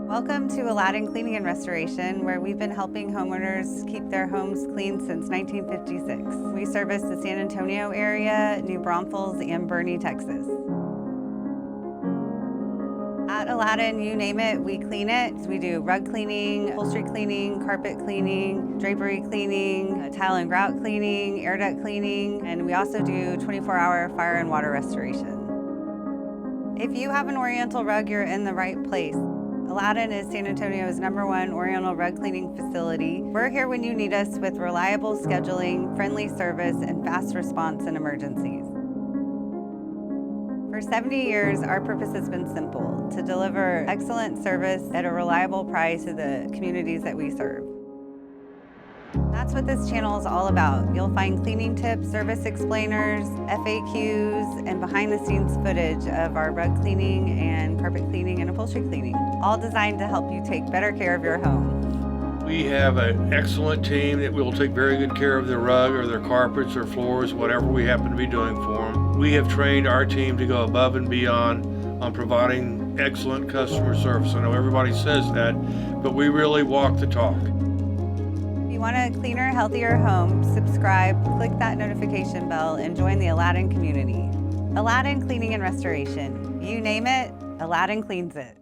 Welcome to Aladdin Cleaning and Restoration, where we've been helping homeowners keep their homes clean since 1956. We service the San Antonio area, New Braunfels, and Boerne, Texas. At Aladdin, you name it, we clean it. We do rug cleaning, upholstery cleaning, carpet cleaning, drapery cleaning, tile and grout cleaning, air duct cleaning, and we also do 24-hour fire and water restoration. If you have an Oriental rug, you're in the right place. Aladdin is San Antonio's #1 Oriental rug cleaning facility. We're here when you need us with reliable scheduling, friendly service, and fast response in emergencies. For 70 years, our purpose has been simple: to deliver excellent service at a reliable price to the communities that we serve. That's what this channel is all about. You'll find cleaning tips, service explainers, FAQs, and behind-the-scenes footage of our rug cleaning and carpet cleaning and upholstery cleaning, all designed to help you take better care of your home. We have an excellent team that will take very good care of their rug or their carpets or floors, whatever we happen to be doing for them. We have trained our team to go above and beyond on providing excellent customer service. I know everybody says that, but we really walk the talk. If you want a cleaner, healthier home, subscribe, click that notification bell, and join the Aladdin community. Aladdin Cleaning and Restoration. You name it, Aladdin cleans it.